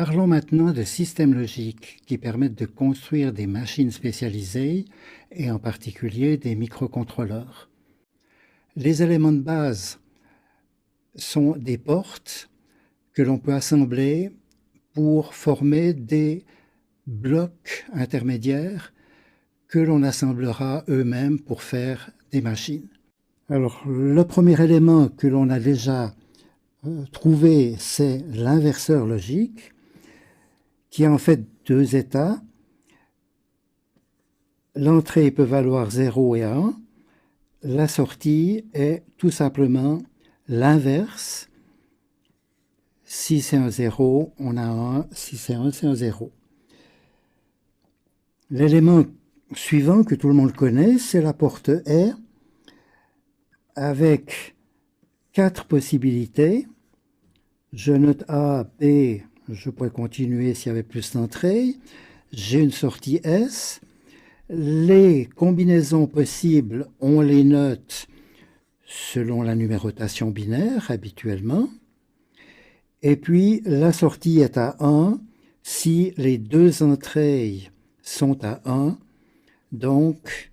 Parlons maintenant de systèmes logiques qui permettent de construire des machines spécialisées et en particulier des microcontrôleurs. Les éléments de base sont des portes que l'on peut assembler pour former des blocs intermédiaires que l'on assemblera eux-mêmes pour faire des machines. Alors, le premier élément que l'on a déjà trouvé, c'est l'inverseur logique, qui a en fait deux états. L'entrée peut valoir 0 et 1. La sortie est tout simplement l'inverse. Si c'est un 0, on a 1. Si c'est 1, c'est un 0. L'élément suivant que tout le monde connaît, c'est la porte E, avec 4 possibilités. Je note A, B, je pourrais continuer s'il y avait plus d'entrées. J'ai une sortie S. Les combinaisons possibles, on les note selon la numérotation binaire habituellement. Et puis la sortie est à 1 si les deux entrées sont à 1. Donc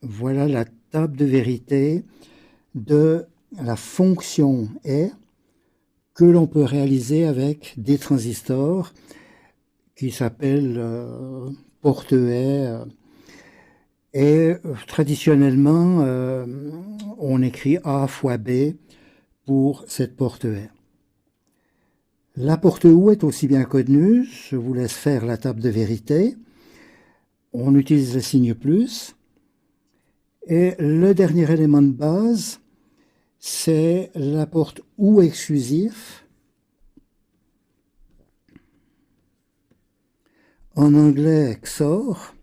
voilà la table de vérité de la fonction E que l'on peut réaliser avec des transistors qui s'appellent porte E. Et traditionnellement, on écrit A fois B pour cette porte E. La porte OU est aussi bien connue, je vous laisse faire la table de vérité. On utilise le signe plus. Et le dernier élément de base, c'est la porte OU exclusif. En anglais XOR,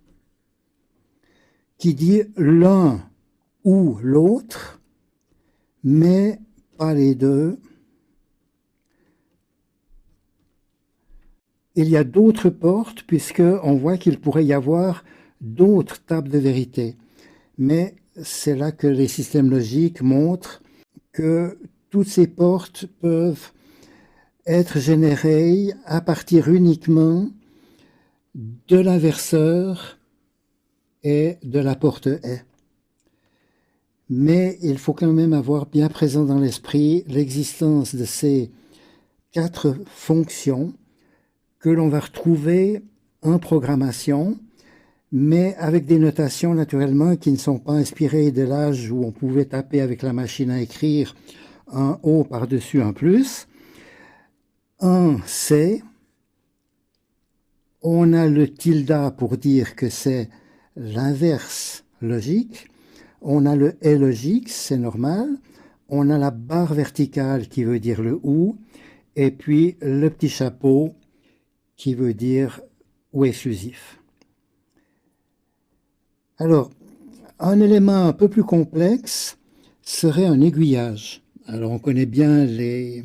qui dit l'un ou l'autre, mais pas les deux. Il y a d'autres portes, puisqu'on voit qu'il pourrait y avoir d'autres tables de vérité. Mais c'est là que les systèmes logiques montrent que toutes ces portes peuvent être générées à partir uniquement de l'inverseur et de la porte E. Mais il faut quand même avoir bien présent dans l'esprit l'existence de ces 4 fonctions que l'on va retrouver en programmation, mais avec des notations naturellement qui ne sont pas inspirées de l'âge où on pouvait taper avec la machine à écrire un O par-dessus un plus. Un C, on a le tilde pour dire que c'est l'inverse logique, on a le et logique, c'est normal, on a la barre verticale qui veut dire le ou, et puis le petit chapeau qui veut dire ou exclusif. Alors, un élément un peu plus complexe serait un aiguillage. Alors, on connaît bien les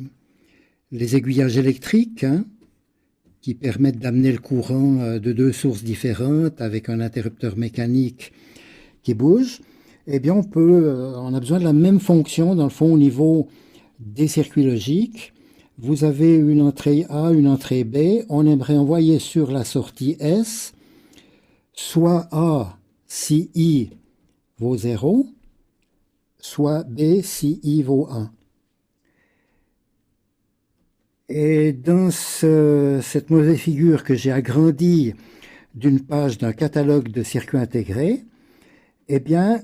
aiguillages électriques, qui permettent d'amener le courant de 2 sources différentes avec un interrupteur mécanique qui bouge. Eh bien, on a besoin de la même fonction, dans le fond, au niveau des circuits logiques. Vous avez une entrée A, une entrée B. On aimerait envoyer sur la sortie S soit A si I vaut 0, soit B si I vaut 1. Et dans cette mauvaise figure que j'ai agrandie d'une page d'un catalogue de circuits intégrés, eh bien,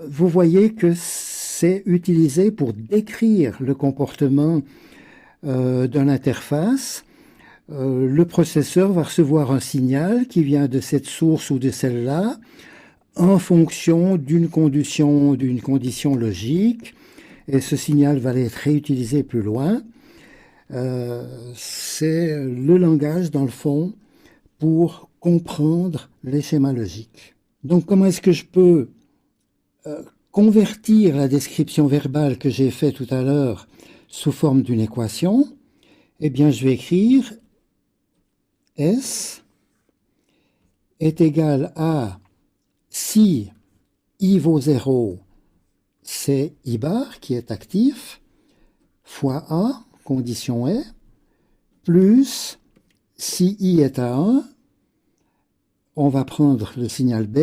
vous voyez que c'est utilisé pour décrire le comportement d'une interface. Le processeur va recevoir un signal qui vient de cette source ou de celle-là en fonction d'une condition logique, et ce signal va être réutilisé plus loin. C'est le langage, dans le fond, pour comprendre les schémas logiques. Donc, comment est-ce que je peux convertir la description verbale que j'ai faite tout à l'heure sous forme d'une équation? Eh bien, je vais écrire S est égal à, si I vaut 0, c'est I bar qui est actif, fois A, condition est, plus, si I est à 1, on va prendre le signal B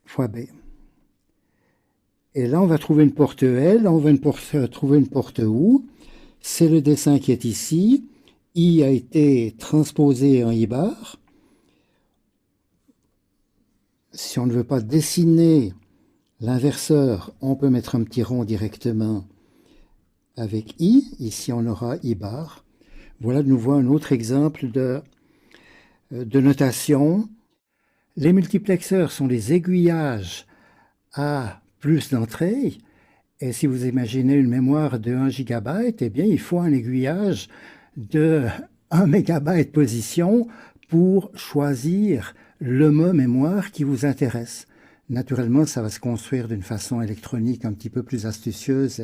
fois B. Et là, on va trouver une porte L, on va trouver une porte OU. C'est le dessin qui est ici. I a été transposé en I bar. Si on ne veut pas dessiner l'inverseur, on peut mettre un petit rond directement avec I. Ici, on aura I bar. Voilà de nouveau un autre exemple de notation. Les multiplexeurs sont les aiguillages à plus d'entrées. Et si vous imaginez une mémoire de 1 GB, eh bien, il faut un aiguillage de 1 MB position pour choisir le mot mémoire qui vous intéresse. Naturellement, ça va se construire d'une façon électronique un petit peu plus astucieuse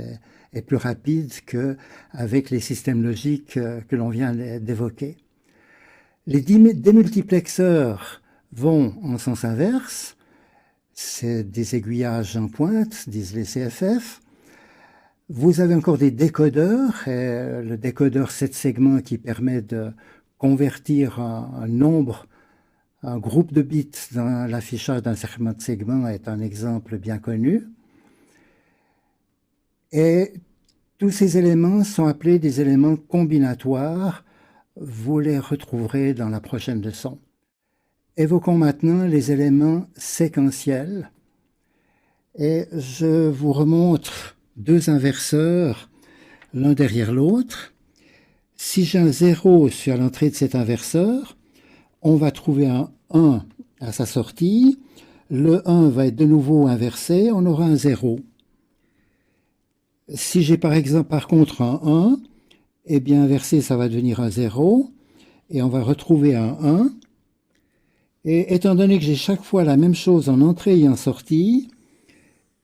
et plus rapide qu'avec les systèmes logiques que l'on vient d'évoquer. Les démultiplexeurs vont en sens inverse. C'est des aiguillages en pointe, disent les CFF. Vous avez encore des décodeurs, le décodeur 7 segments qui permet de convertir un nombre, un groupe de bits dans l'affichage d'un segment de segment est un exemple bien connu. Et tous ces éléments sont appelés des éléments combinatoires. Vous les retrouverez dans la prochaine leçon. Évoquons maintenant les éléments séquentiels. Et je vous remontre deux inverseurs, l'un derrière l'autre. Si j'ai un 0 sur l'entrée de cet inverseur, on va trouver un 1 à sa sortie. Le 1 va être de nouveau inversé, on aura un 0. Si j'ai par contre un 1, eh bien inversé, ça va devenir un 0. Et on va retrouver un 1. Et étant donné que j'ai chaque fois la même chose en entrée et en sortie,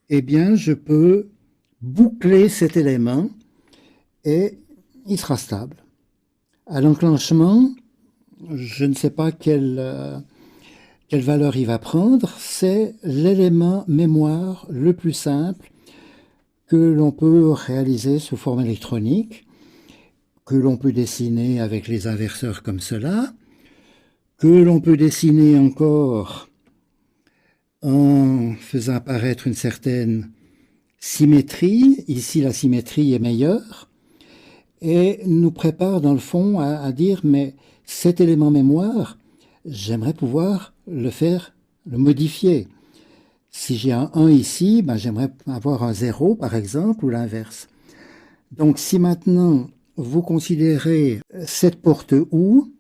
eh bien je peux boucler cet élément et il sera stable. À l'enclenchement, je ne sais pas quelle valeur il va prendre. C'est l'élément mémoire le plus simple que l'on peut réaliser sous forme électronique, que l'on peut dessiner avec les inverseurs comme cela, que l'on peut dessiner encore en faisant apparaître une certaine symétrie. Ici, la symétrie est meilleure et nous prépare dans le fond à dire mais cet élément mémoire, j'aimerais pouvoir le modifier. Si j'ai un 1 ici, ben j'aimerais avoir un 0 par exemple ou l'inverse. Donc si maintenant vous considérez cette porte OU,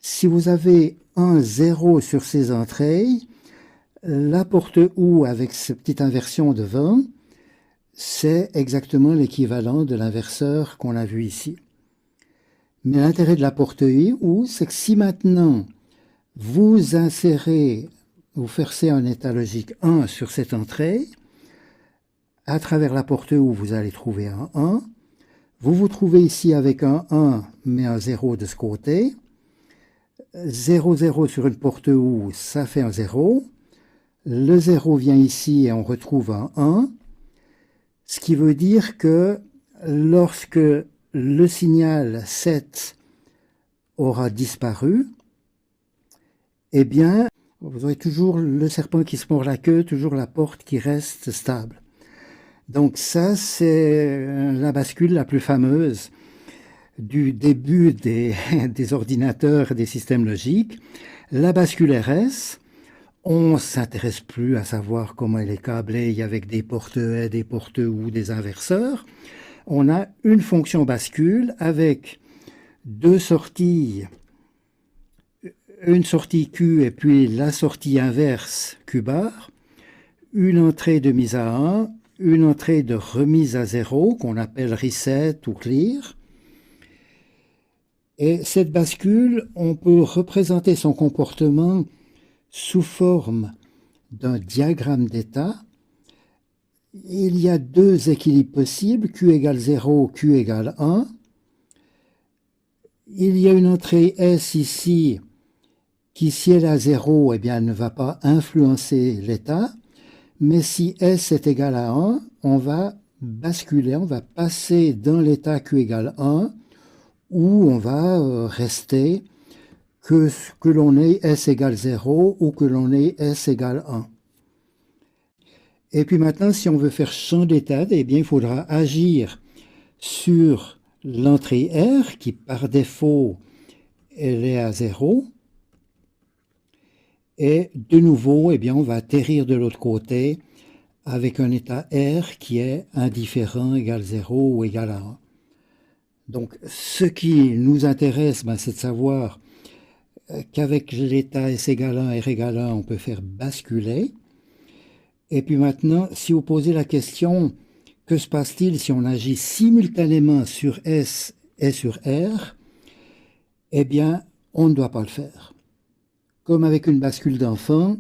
si vous avez un 0 sur ces entrées, la porte OU avec cette petite inversion de 20, c'est exactement l'équivalent de l'inverseur qu'on a vu ici. Mais l'intérêt de la porte OU, c'est que si maintenant vous insérez, vous forcez un état logique 1 sur cette entrée, à travers la porte OU, vous allez trouver un 1. Vous vous trouvez ici avec un 1, mais un 0 de ce côté. 0, 0 sur une porte OU, ça fait un 0. Le 0 vient ici et on retrouve un 1. Ce qui veut dire que lorsque le signal 7 aura disparu, eh bien, vous aurez toujours le serpent qui se mord la queue, toujours la porte qui reste stable. Donc ça, c'est la bascule la plus fameuse du début des ordinateurs et des systèmes logiques. La bascule RS, on ne s'intéresse plus à savoir comment elle est câblée avec des portes E, des portes OU, des inverseurs. On a une fonction bascule avec deux sorties, une sortie Q et puis la sortie inverse Q bar, une entrée de mise à 1, une entrée de remise à 0 qu'on appelle reset ou clear. Et cette bascule, on peut représenter son comportement sous forme d'un diagramme d'état. Il y a deux équilibres possibles, Q égale 0, Q égale 1. Il y a une entrée S ici qui, si elle est à 0, eh bien, elle ne va pas influencer l'état. Mais si S est égal à 1, on va basculer, on va passer dans l'état Q égale 1 où on va rester que l'on ait S égale 0 ou que l'on ait S égale 1. Et puis maintenant, si on veut faire champ d'état, eh bien, il faudra agir sur l'entrée R, qui par défaut, elle est à 0. Et de nouveau, eh bien, on va atterrir de l'autre côté avec un état R qui est indifférent, égal 0 ou égal à 1. Donc, ce qui nous intéresse, ben, c'est de savoir qu'avec l'état S égale 1, R égale 1, on peut faire basculer. Et puis maintenant, si vous posez la question, que se passe-t-il si on agit simultanément sur S et sur R? Eh bien, on ne doit pas le faire. Comme avec une bascule d'enfant,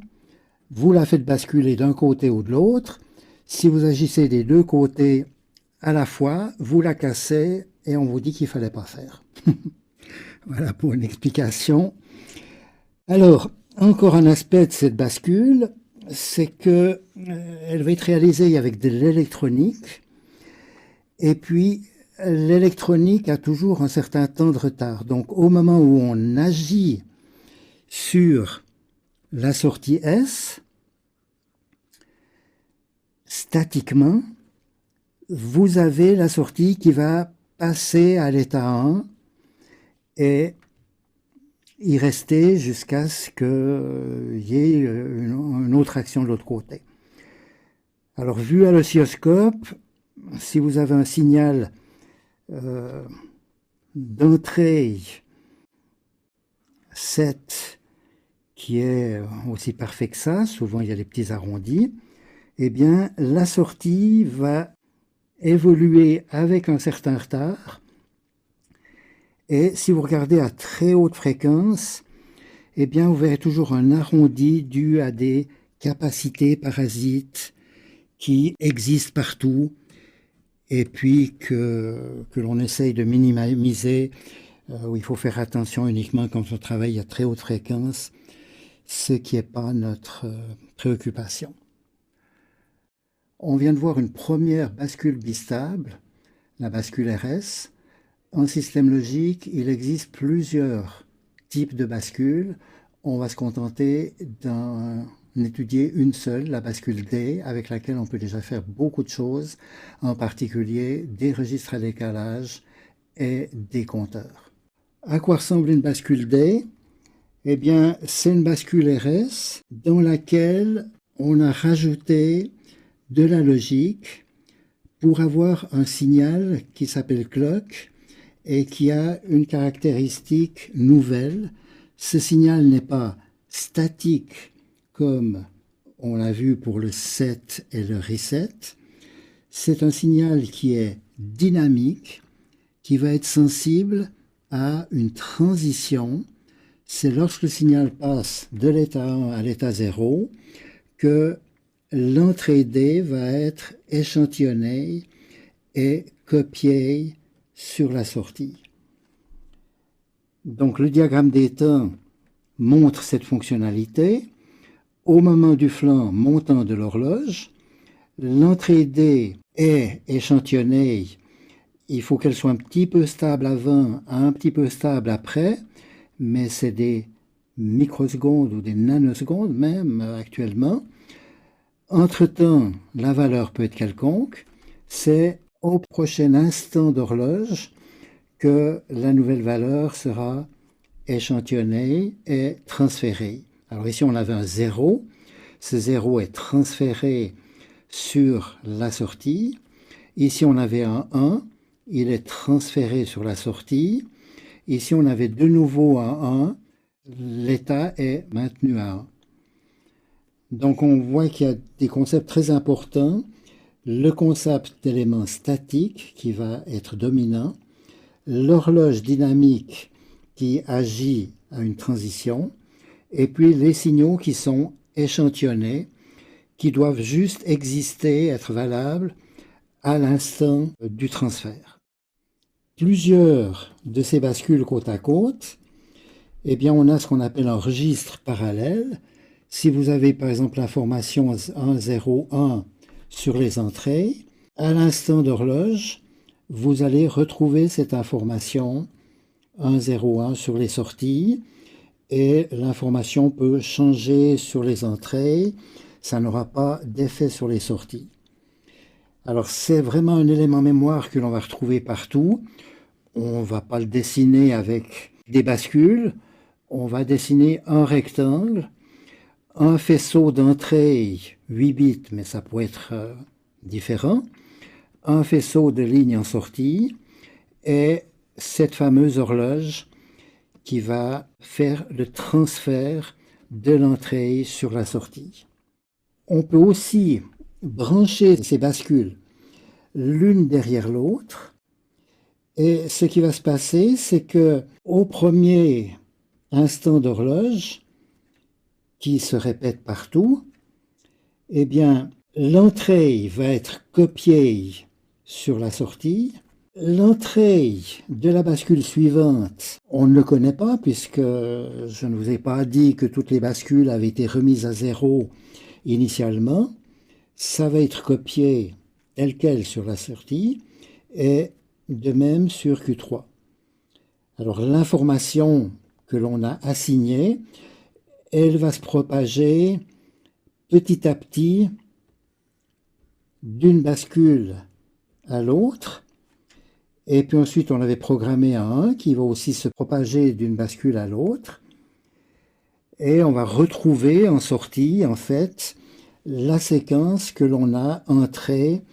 vous la faites basculer d'un côté ou de l'autre. Si vous agissez des deux côtés à la fois, vous la cassez et on vous dit qu'il ne fallait pas faire. Voilà pour une explication. Alors, encore un aspect de cette bascule, c'est que elle va être réalisée avec de l'électronique. Et puis, l'électronique a toujours un certain temps de retard. Donc, au moment où on agit sur la sortie S, statiquement, vous avez la sortie qui va passer à l'état 1 et y rester jusqu'à ce qu'il y ait une autre action de l'autre côté. Alors, vu à l'oscilloscope, si vous avez un signal d'entrée 7 qui est aussi parfait que ça, souvent il y a des petits arrondis, eh bien la sortie va évoluer avec un certain retard. Et si vous regardez à très haute fréquence, eh bien vous verrez toujours un arrondi dû à des capacités parasites qui existent partout et puis que l'on essaye de minimiser, où il faut faire attention uniquement quand on travaille à très haute fréquence, ce qui n'est pas notre préoccupation. On vient de voir une première bascule bistable, la bascule RS. En système logique, il existe plusieurs types de bascules. On va se contenter d'en étudier une seule, la bascule D, avec laquelle on peut déjà faire beaucoup de choses, en particulier des registres à décalage et des compteurs. À quoi ressemble une bascule D? Eh bien, c'est une bascule RS dans laquelle on a rajouté de la logique pour avoir un signal qui s'appelle clock et qui a une caractéristique nouvelle. Ce signal n'est pas statique comme on l'a vu pour le set et le reset. C'est un signal qui est dynamique, qui va être sensible à une transition. C'est lorsque le signal passe de l'état 1 à l'état 0 que l'entrée D va être échantillonnée et copiée sur la sortie. Donc le diagramme d'état montre cette fonctionnalité. Au moment du flanc montant de l'horloge, l'entrée D est échantillonnée. Il faut qu'elle soit un petit peu stable avant, un petit peu stable après, mais c'est des microsecondes ou des nanosecondes même actuellement. Entre-temps, la valeur peut être quelconque. C'est au prochain instant d'horloge que la nouvelle valeur sera échantillonnée et transférée. Alors ici, on avait un 0. Ce 0 est transféré sur la sortie. Ici, on avait un 1. Il est transféré sur la sortie. Ici, on avait de nouveau un 1. L'état est maintenu à 1. Donc, on voit qu'il y a des concepts très importants. Le concept d'élément statique qui va être dominant. L'horloge dynamique qui agit à une transition. Et puis, les signaux qui sont échantillonnés, qui doivent juste exister, être valables à l'instant du transfert. Plusieurs de ces bascules côte à côte, eh bien, on a ce qu'on appelle un registre parallèle. Si vous avez par exemple l'information 1, 0, 1 sur les entrées, à l'instant d'horloge, vous allez retrouver cette information 101 sur les sorties et l'information peut changer sur les entrées. Ça n'aura pas d'effet sur les sorties. Alors c'est vraiment un élément mémoire que l'on va retrouver partout. On ne va pas le dessiner avec des bascules. On va dessiner un rectangle, un faisceau d'entrée 8 bits, mais ça peut être différent, un faisceau de lignes en sortie et cette fameuse horloge qui va faire le transfert de l'entrée sur la sortie. On peut aussi brancher ces bascules l'une derrière l'autre. Et ce qui va se passer, c'est que au premier instant d'horloge, qui se répète partout, eh bien, l'entrée va être copiée sur la sortie. L'entrée de la bascule suivante, on ne le connaît pas puisque je ne vous ai pas dit que toutes les bascules avaient été remises à zéro initialement. Ça va être copié tel quel sur la sortie et de même sur Q3. Alors l'information que l'on a assignée, elle va se propager petit à petit d'une bascule à l'autre. Et puis ensuite, on avait programmé un qui va aussi se propager d'une bascule à l'autre. Et on va retrouver en sortie, en fait, la séquence que l'on a entrée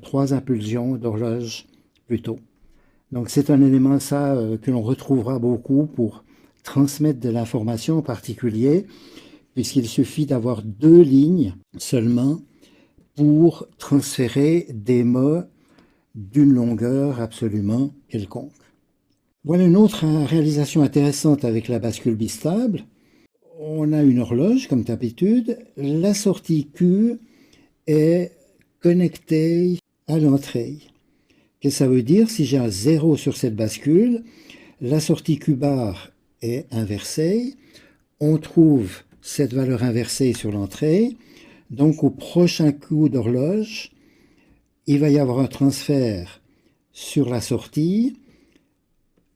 3 impulsions d'horloge plus tôt. Donc c'est un élément que l'on retrouvera beaucoup pour transmettre de l'information en particulier, puisqu'il suffit d'avoir 2 lignes seulement pour transférer des mots d'une longueur absolument quelconque. Voilà une autre réalisation intéressante avec la bascule bistable. On a une horloge comme d'habitude. La sortie Q est connectée à l'entrée. Qu'est-ce que ça veut dire? Si j'ai un 0 sur cette bascule, la sortie Q bar est inversée. On trouve cette valeur inversée sur l'entrée. Donc au prochain coup d'horloge, il va y avoir un transfert sur la sortie,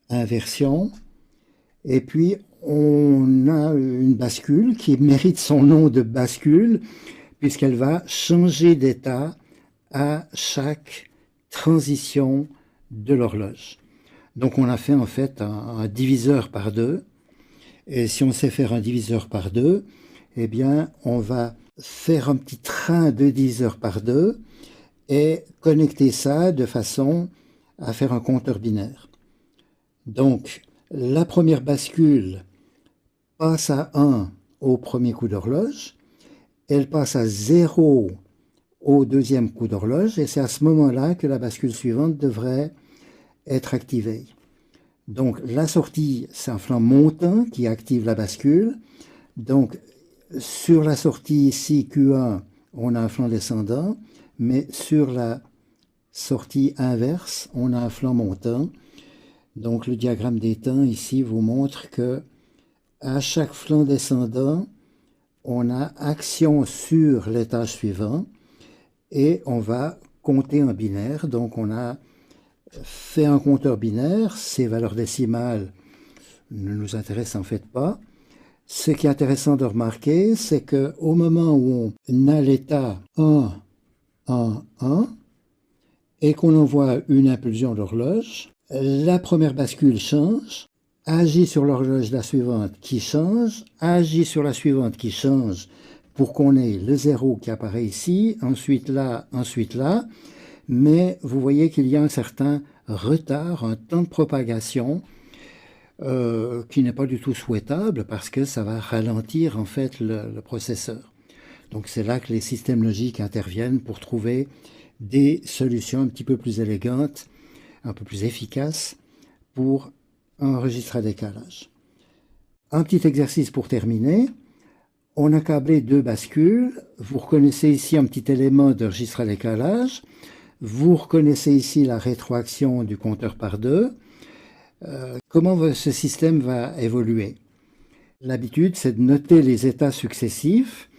inversion, et puis on a une bascule qui mérite son nom de bascule, puisqu'elle va changer d'état à chaque transition de l'horloge. Donc on a fait en fait un diviseur par 2, et si on sait faire un diviseur par 2, eh bien on va faire un petit train de diviseur par 2, et connecter ça de façon à faire un compteur binaire. Donc, la première bascule passe à 1 au premier coup d'horloge, elle passe à 0 au deuxième coup d'horloge, et c'est à ce moment-là que la bascule suivante devrait être activée. Donc, la sortie, c'est un flanc montant qui active la bascule. Donc, sur la sortie ici, Q1, on a un flanc descendant, mais sur la sortie inverse, on a un flanc montant. Donc le diagramme des temps ici vous montre que à chaque flanc descendant, on a action sur l'étage suivant et on va compter en binaire. Donc on a fait un compteur binaire, ces valeurs décimales ne nous intéressent en fait pas. Ce qui est intéressant de remarquer, c'est qu'au moment où on a l'état 1, 1, 1, et qu'on envoie une impulsion d'horloge, la première bascule change, agit sur l'horloge de la suivante qui change, agit sur la suivante qui change pour qu'on ait le 0 qui apparaît ici, ensuite là, mais vous voyez qu'il y a un certain retard, un temps de propagation qui n'est pas du tout souhaitable parce que ça va ralentir en fait le processeur. Donc c'est là que les systèmes logiques interviennent pour trouver des solutions un petit peu plus élégantes, un peu plus efficaces pour un registre à décalage. Un petit exercice pour terminer. On a câblé 2 bascules. Vous reconnaissez ici un petit élément de registre à décalage. Vous reconnaissez ici la rétroaction du compteur par 2. Comment ce système va évoluer? L'habitude, c'est de noter les états successifs.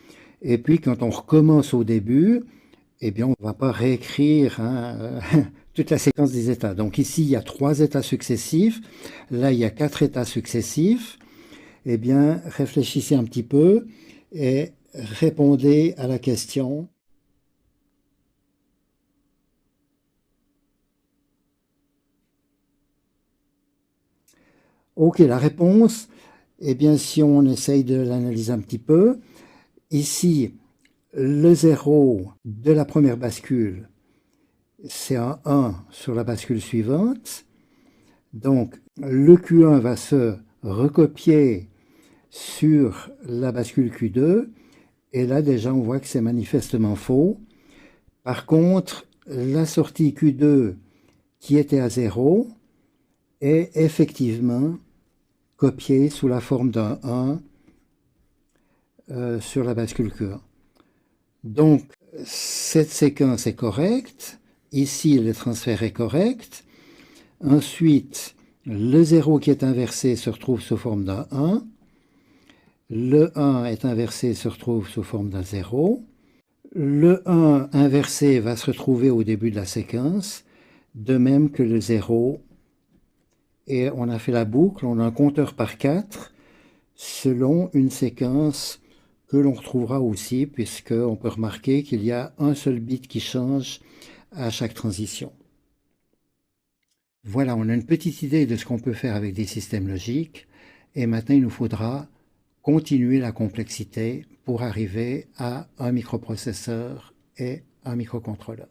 Et puis, quand on recommence au début, eh bien, on ne va pas réécrire toute la séquence des états. Donc ici, il y a 3 états successifs. Là, il y a 4 états successifs. Eh bien, réfléchissez un petit peu et répondez à la question. Ok, la réponse, eh bien, si on essaye de l'analyser un petit peu, ici, le 0 de la première bascule, c'est un 1 sur la bascule suivante. Donc, le Q1 va se recopier sur la bascule Q2. Et là, déjà, on voit que c'est manifestement faux. Par contre, la sortie Q2 qui était à 0 est effectivement copiée sous la forme d'un 1 sur la bascule Q1. Donc, cette séquence est correcte. Ici, le transfert est correct. Ensuite, le 0 qui est inversé se retrouve sous forme d'un 1. Le 1 est inversé se retrouve sous forme d'un 0. Le 1 inversé va se retrouver au début de la séquence, de même que le 0. Et on a fait la boucle, on a un compteur par 4 selon une séquence que l'on retrouvera aussi, puisqu'on peut remarquer qu'il y a un seul bit qui change à chaque transition. Voilà, on a une petite idée de ce qu'on peut faire avec des systèmes logiques, et maintenant il nous faudra continuer la complexité pour arriver à un microprocesseur et un microcontrôleur.